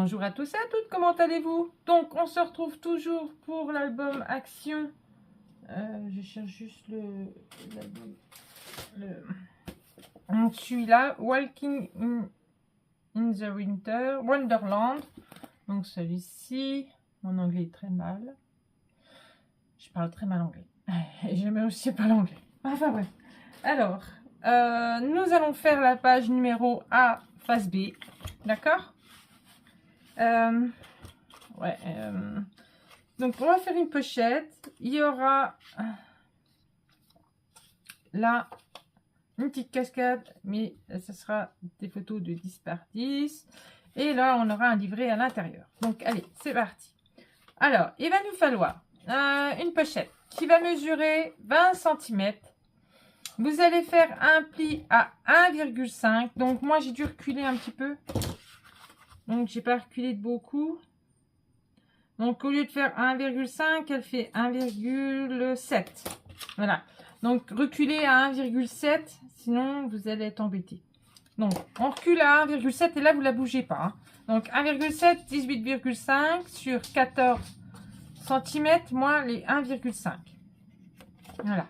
Bonjour à tous et à toutes, comment allez-vous? Donc, on se retrouve toujours pour l'album Action. Je cherche juste l'album. Celui-là, Walking in the Winter, Wonderland. Donc, celui-ci, mon anglais est très mal. Je parle très mal anglais. Et j'aime aussi pas l'anglais. Enfin, bref. Alors, nous allons faire la page numéro A, face B. D'accord? Donc, on va faire une pochette. Il y aura là une petite cascade, mais ce sera des photos de 10 par 10. Et là, on aura un livret à l'intérieur. Donc, allez, c'est parti. Alors, il va nous falloir une pochette qui va mesurer 20 cm. Vous allez faire un pli à 1,5. Donc, moi, j'ai dû reculer un petit peu. Donc, j'ai pas reculé de beaucoup. Donc, au lieu de faire 1,5, elle fait 1,7. Voilà. Donc, reculez à 1,7, sinon vous allez être embêté. Donc, on recule à 1,7 et là, vous ne la bougez pas. Hein. Donc, 1,7, 18,5 sur 14 cm, moins les 1,5. Voilà.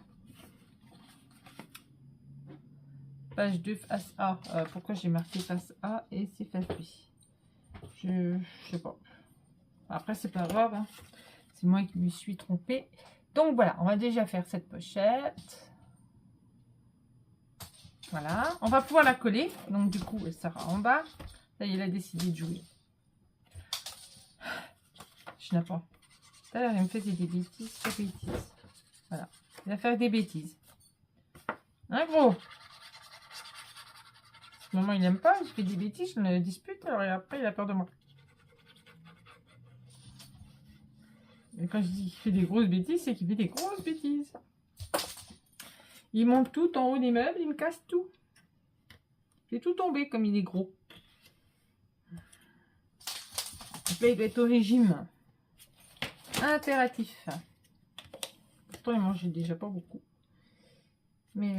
Page 2, face A. Pourquoi j'ai marqué face A et c'est face B? Je sais pas. Après, c'est pas grave. Hein. C'est moi qui me suis trompée. Donc, voilà. On va déjà faire cette pochette. Voilà. On va pouvoir la coller. Donc, du coup, elle sera en bas. Là, il a décidé de jouer. Je n'ai pas. Tout à l'heure, il me faisait des bêtises sur bêtises. Voilà. Il va faire des bêtises. Hein, gros? Maman, il n'aime pas. Je fais des bêtises. Je me dispute. Alors, et après, il a peur de moi. Et quand je dis qu'il fait des grosses bêtises, c'est qu'il fait des grosses bêtises. Il monte tout en haut des meubles, il me casse tout. C'est tout tombé comme il est gros. Donc là, il doit être au régime impératif. Pourtant, il mangeait déjà pas beaucoup. Mais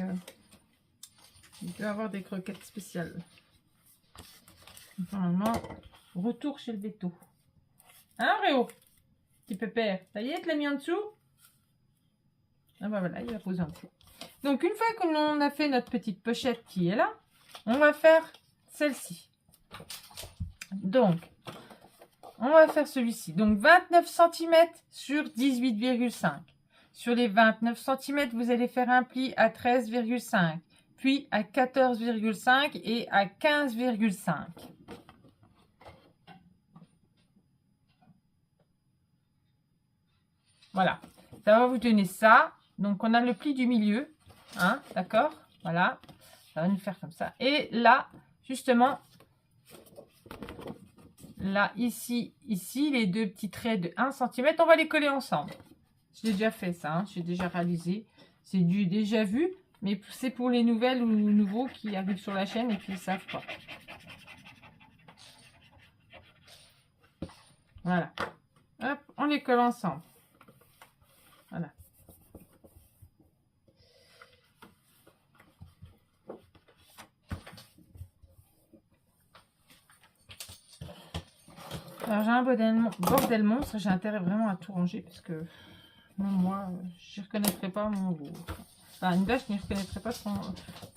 il doit avoir des croquettes spéciales. Donc, normalement, retour chez le veto. Hein, Réo? Petit pépère. Ça y est, tu l'as mis en dessous? Ah bah voilà, il va poser en dessous. Donc, une fois qu'on a fait notre petite pochette qui est là, on va faire celle-ci. Donc, on va faire celui-ci. Donc, 29 cm sur 18,5. Sur les 29 cm, vous allez faire un pli à 13,5, puis à 14,5 et à 15,5. Voilà. Ça va vous donner ça. Donc, on a le pli du milieu. Hein, d'accord? Voilà. Ça va nous faire comme ça. Et là, justement, là, ici, les deux petits traits de 1 cm, on va les coller ensemble. Je l'ai déjà fait ça, hein, j'ai déjà réalisé. C'est du déjà vu, mais c'est pour les nouvelles ou nouveaux qui arrivent sur la chaîne et qui ne savent pas. Voilà. Hop, on les colle ensemble. Voilà. Alors j'ai un bordel monstre, j'ai intérêt vraiment à tout ranger parce que moi, je ne reconnaîtrais pas mon veau. Enfin, une vache n'y reconnaîtrait pas son...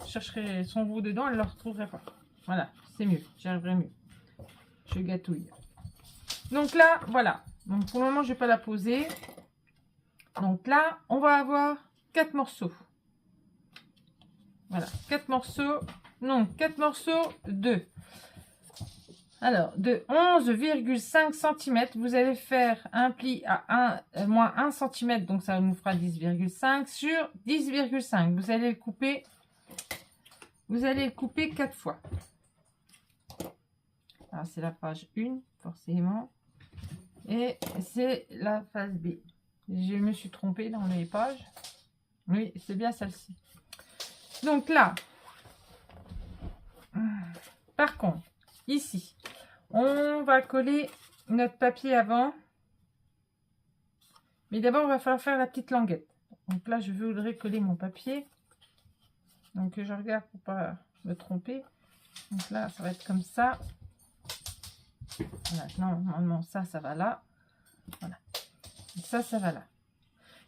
Je chercherais son veau dedans, elle ne le retrouverait pas. Voilà, c'est mieux, j'y arriverai mieux. Je gâtouille. Donc là, voilà. Donc pour le moment, je ne vais pas la poser. Donc là, on va avoir 4 morceaux. Voilà, 4 morceaux. Non, 4 morceaux de... Alors, de 11,5 cm, vous allez faire un pli à moins 1 cm, donc ça nous fera 10,5 sur 10,5. Vous allez le couper 4 fois. Alors, c'est la page 1, forcément. Et c'est la phase B. Je me suis trompée dans les pages. Oui, c'est bien celle-ci. Donc là, par contre, ici, on va coller notre papier avant. Mais d'abord, il va falloir faire la petite languette. Donc là, je voudrais coller mon papier. Donc je regarde pour ne pas me tromper. Donc là, ça va être comme ça. Voilà, normalement, ça va là. Voilà. Ça va là.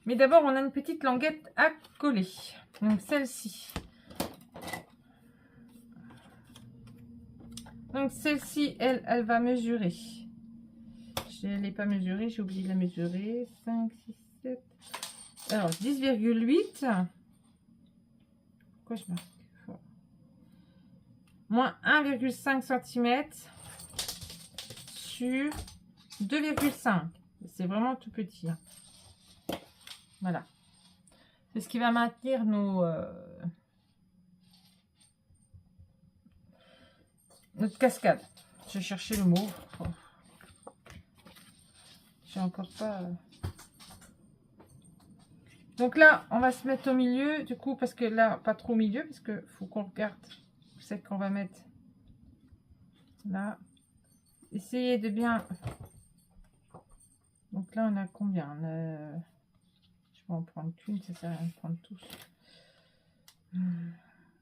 Mais d'abord, on a une petite languette à coller. Donc, celle-ci. Donc, celle-ci, elle va mesurer. Je ne l'ai pas mesurée, j'ai oublié de la mesurer. 5, 6, 7. Alors, 10,8. Pourquoi je marque? Moins 1,5 cm sur 2,5. C'est vraiment tout petit. Hein. Voilà. C'est ce qui va maintenir notre cascade. Je cherchais le mot. Oh. J'ai encore pas... Donc là, on va se mettre au milieu, du coup, parce que là, pas trop au milieu, parce que faut qu'on regarde c'est qu'on va mettre là. Essayez de bien... Donc là, on a combien? Je vais en prendre qu'une, ça sert à rien de prendre tous.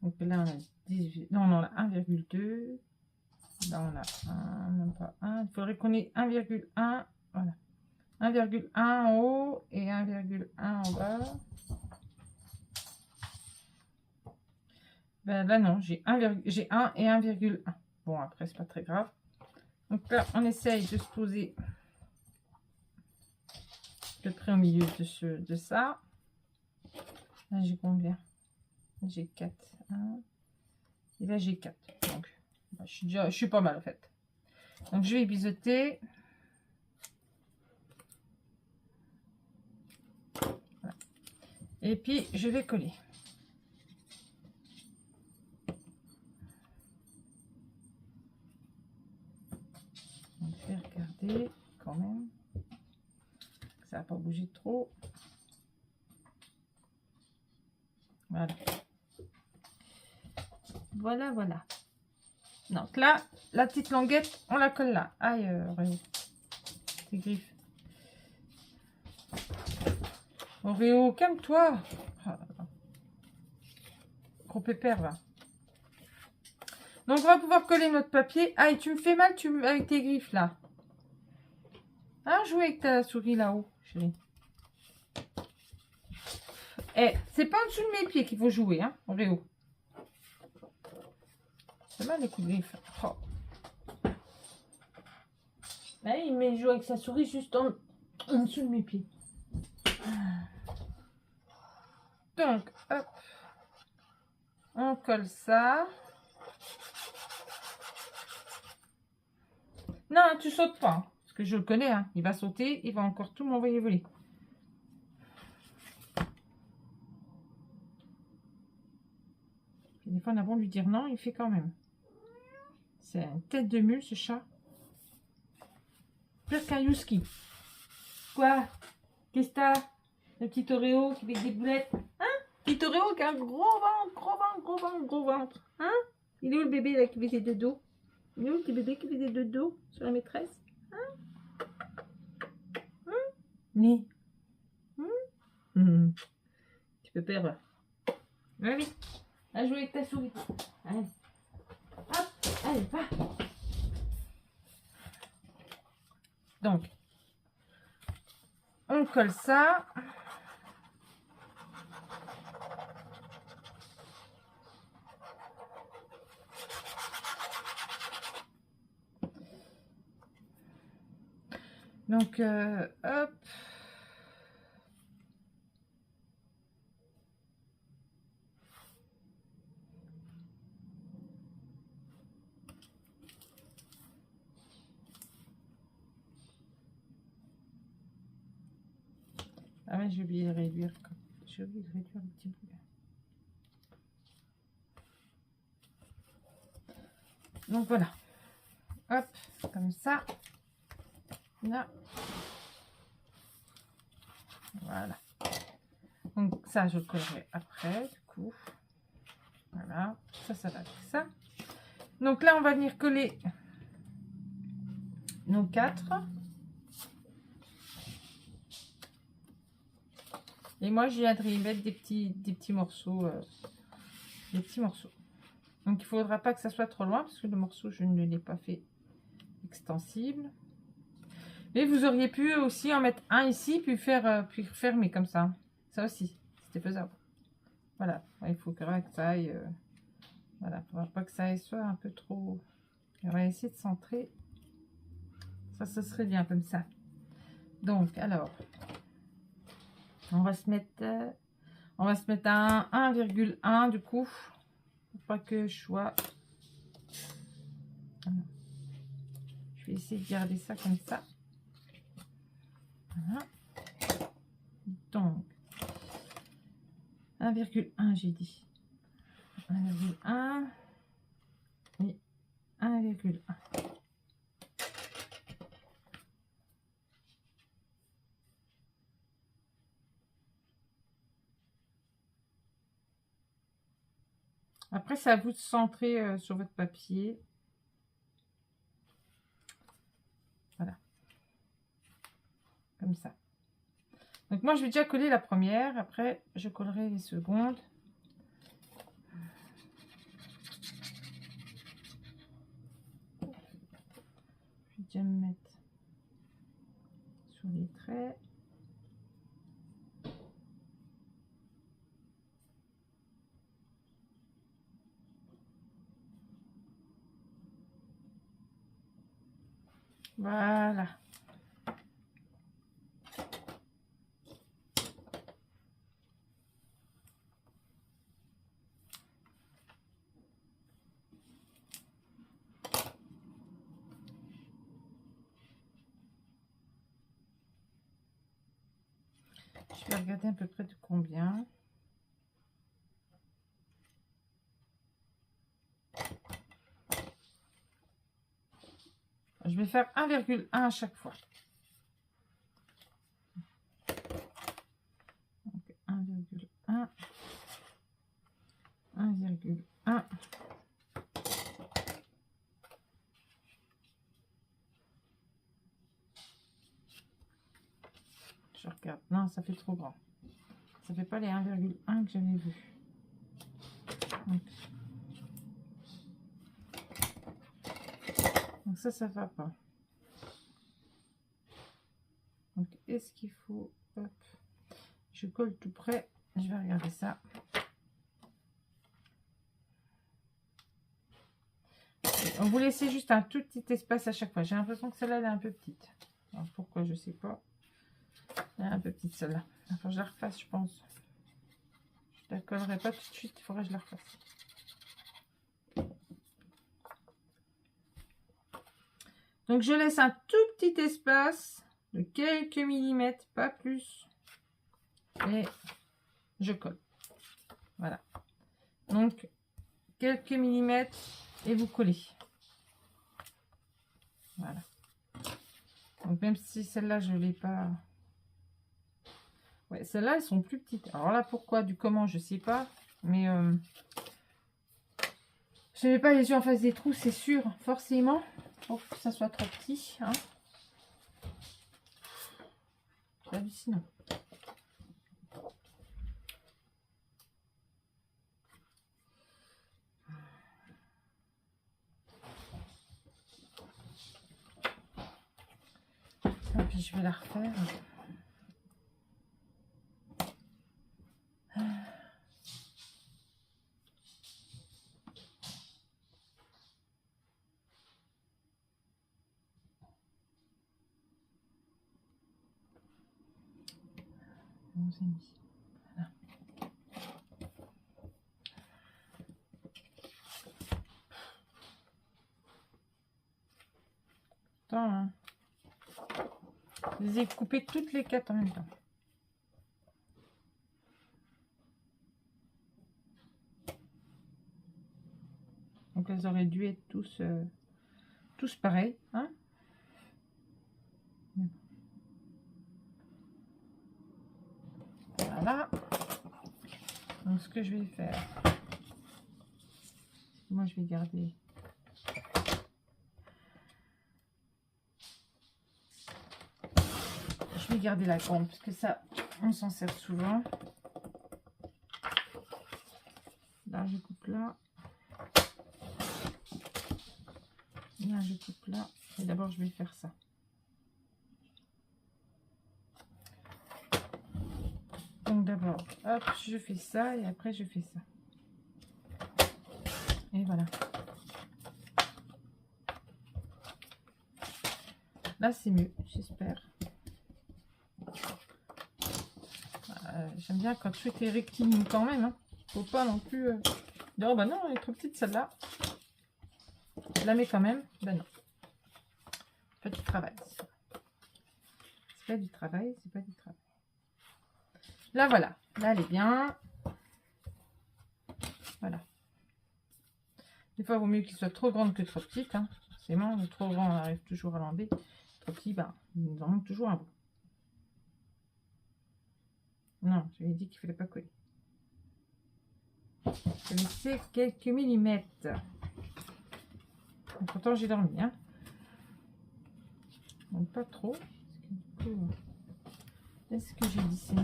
Donc là, on a 18... Non, on a 1,2. Là, on a 1, même pas 1. Il faudrait qu'on ait 1,1. Voilà. 1,1 en haut et 1,1 en bas. Ben là, non, j'ai 1 et 1,1. Bon, après, c'est pas très grave. Donc là, on essaye de se poser de près au milieu de ça. Là, j'ai combien? J'ai 4. 1. Et là, j'ai 4. Donc, bah, je suis pas mal, en fait. Donc, je vais biseauter. Voilà. Et puis, je vais coller. Donc, je vais regarder quand même. Ça n'a pas bougé trop. Voilà. Voilà, voilà. Donc là, la petite languette, on la colle là. Aïe, Oreo. Tes griffes. Oreo, calme-toi. Gros pépère, là. Donc, on va pouvoir coller notre papier. Aïe, tu me fais mal avec tes griffes, là. Ah, jouer avec ta souris là-haut, chérie. Eh, c'est pas en dessous de mes pieds qu'il faut jouer, hein, Oreo. C'est mal les coups de griffes. Oh. Là, il joue avec sa souris juste en dessous de mes pieds. Donc, hop. On colle ça. Non, tu sautes pas. Hein, parce que je le connais. Hein. Il va sauter. Il va encore tout m'envoyer voler. Et des fois, on a beau lui dire non, il fait quand même. C'est une tête de mule, ce chat. Pire qu'un Youski. Quoi? Qu'est-ce que t'as? Le petit Oreo qui fait des boulettes. Hein? Petit Oreo qui a un gros ventre, gros ventre, gros ventre, gros ventre. Hein? Il est où le bébé là qui faisait de dos? Il est où le petit bébé qui faisait de dos sur la maîtresse? Hein? Ni. Tu peux perdre. Allez, va jouer avec ta souris. Allez. Hop, allez, va. Donc, on colle ça. Donc, hop. Ah ouais, j'ai oublié de réduire. J'ai oublié de réduire un petit peu. Donc voilà. Hop, comme ça. Là. Voilà. Donc ça, je collerai après, du coup. Voilà. Ça va avec ça. Donc là, on va venir coller nos 4. Et moi, je viendrai y mettre des petits morceaux. Donc, il ne faudra pas que ça soit trop loin, parce que le morceau, je ne l'ai pas fait extensible. Mais vous auriez pu aussi en mettre un ici, puis fermer comme ça. Ça aussi, c'était faisable. Voilà, il faut que ça aille... voilà, il ne faudra pas que ça aille soit un peu trop... On va essayer de centrer. Ça serait bien comme ça. Donc, alors, on va se mettre à 1,1 du coup. Pour pas que je sois... Je vais essayer de garder ça comme ça. Voilà. Donc, 1,1 j'ai dit. 1,1 et 1,1. Après, c'est à vous de centrer sur votre papier. Voilà. Comme ça. Donc moi, je vais déjà coller la première. Après, je collerai les secondes. Je vais déjà me mettre sur les traits. Voilà. Je vais regarder à peu près de combien. Je vais faire 1,1 à chaque fois. Donc 1,1, 1,1. Je regarde. Non, ça fait trop grand. Ça fait pas les 1,1 que j'avais vu. Donc ça va pas. Donc est-ce qu'il faut... Hop, je colle tout près. Je vais regarder ça. On vous laissez juste un tout petit espace à chaque fois. J'ai l'impression que celle-là elle est un peu petite. Alors pourquoi, je sais pas. Elle est un peu petite celle-là. Enfin, je la refasse, je pense. Je la collerai pas tout de suite. Il faudrait que je la refasse. Donc je laisse un tout petit espace de quelques millimètres, pas plus. Et je colle. Voilà. Donc quelques millimètres et vous collez. Voilà. Donc même si celle-là je l'ai pas. Ouais, celles-là elles sont plus petites. Alors là pourquoi, du comment, je sais pas. Mais je n'avais pas les yeux en face des trous, c'est sûr, forcément. Pour que ça soit trop petit. Hein. C'est hallucinant. Et puis je vais la refaire. Voilà. Attends, hein. Je les ai coupées toutes les 4 en même temps. Donc elles auraient dû être tous pareils. Hein. Voilà. Donc ce que je vais faire, moi je vais garder la grande parce que ça on s'en sert souvent. Là je coupe là, je coupe là Et d'abord, je vais faire ça. Donc d'abord, hop, je fais ça et après je fais ça. Et voilà. Là, c'est mieux, j'espère. J'aime bien quand tout est rectiligne quand même. Hein. Faut pas non plus... dire, oh bah non, elle est trop petite celle-là. Je la mets quand même. Ben non. C'est pas du travail. C'est pas du travail, c'est pas du travail. Là, voilà. Là, elle est bien. Voilà. Des fois, il vaut mieux qu'il soit trop grande que trop petite. Hein. Forcément, le trop grand, on arrive toujours à l'enlever. Trop petit, ben, il nous en manque toujours un bout. Non, je lui ai dit qu'il ne fallait pas coller. Je vais laisser quelques millimètres. Pourtant, j'ai dormi. Hein. Donc, pas trop. Est-ce que j'ai dessiné?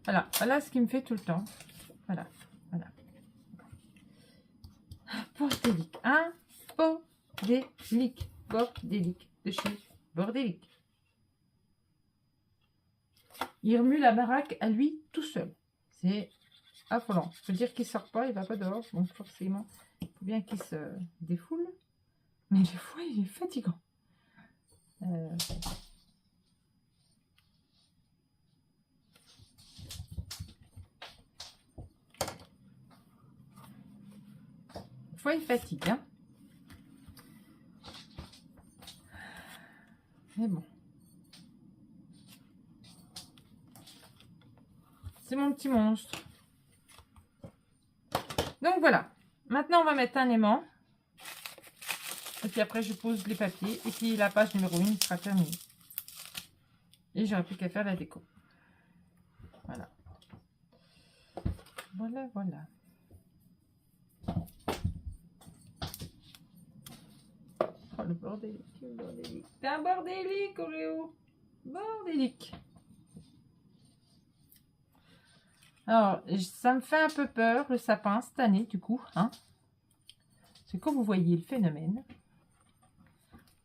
Voilà, voilà ce qui me fait tout le temps. Voilà, voilà. Bordélique, hein? Bordélique, bordélique, de chez Bordélique. Il remue la baraque à lui tout seul. C'est affolant. Je veux dire qu'il ne sort pas, il ne va pas dehors. Donc forcément, il faut bien qu'il se défoule. Mais des fois, il est fatigant. Des fois, il fatigue. Hein. Mais bon. C'est mon petit monstre. Donc voilà. Maintenant, on va mettre un aimant. Et puis après, je pose les papiers. Et puis la page numéro 1 sera terminée. Et j'aurai plus qu'à faire la déco. Voilà. Voilà, voilà. Oh, le bordélique, le bordélique. T'es un bordélique, Oreo. Bordélique. Alors, ça me fait un peu peur, le sapin, cette année, du coup. Hein. C'est comme vous voyez le phénomène.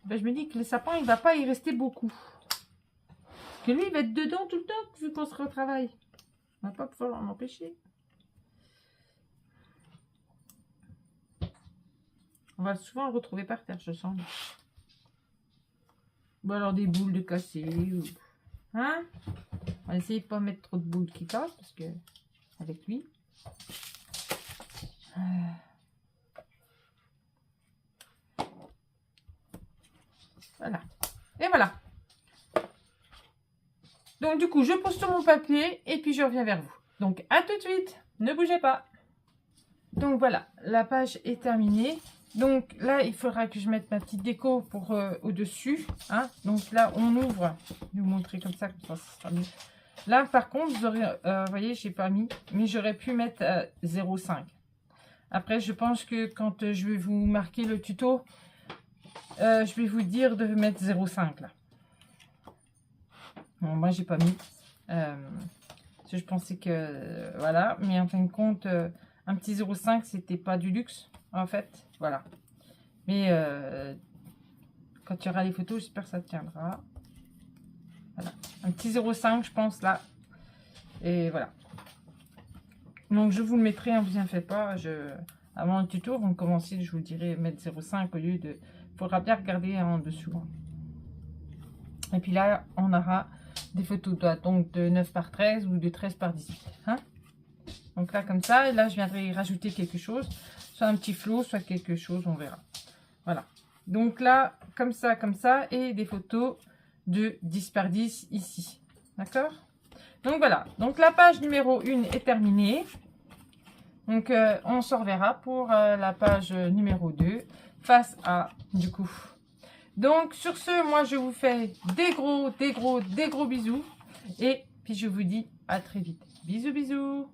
Ben, je me dis que le sapin, il ne va pas y rester beaucoup. Parce que lui, il va être dedans tout le temps, vu qu'on sera au travail. On ne va pas pouvoir l'en empêcher. On va souvent le retrouver par terre, je sens. Ou alors des boules de cassé. Ou... Hein? On va essayer de ne pas mettre trop de boules qui cassent, parce que avec lui. Voilà. Et voilà. Donc du coup, je pose sur mon papier et puis je reviens vers vous. Donc à tout de suite. Ne bougez pas. Donc voilà, la page est terminée. Donc là, il faudra que je mette ma petite déco pour au-dessus. Hein. Donc là, on ouvre. Je vais vous montrer comme ça ce sera mieux. Là, par contre, vous aurez, vous voyez, j'ai pas mis, mais j'aurais pu mettre 0,5. Après, je pense que quand je vais vous marquer le tuto, je vais vous dire de mettre 0,5 là. Bon, moi, j'ai pas mis. Parce que je pensais que, voilà. Mais en fin de compte, un petit 0,5, c'était pas du luxe, en fait. Voilà. Mais quand il y aura les photos, j'espère que ça tiendra. Voilà. Un petit 0,5, je pense, là. Et voilà. Donc, je vous le mettrai, ne vous en faites pas. Avant le tuto, avant de commencer, je vous dirai mettre 0,5 au lieu de... Il faudra bien regarder en dessous. Hein. Et puis là, on aura des photos donc de 9 par 13 ou de 13 par 18. Hein. Donc là, comme ça, et là, je viendrai rajouter quelque chose. Soit un petit flot, soit quelque chose, on verra. Voilà. Donc là, comme ça, et des photos de 10 par 10 ici. D'accord? Donc voilà. Donc la page numéro 1 est terminée. Donc on se reverra pour la page numéro 2 face à du coup. Donc sur ce, moi je vous fais des gros bisous. Et puis je vous dis à très vite. Bisous, bisous.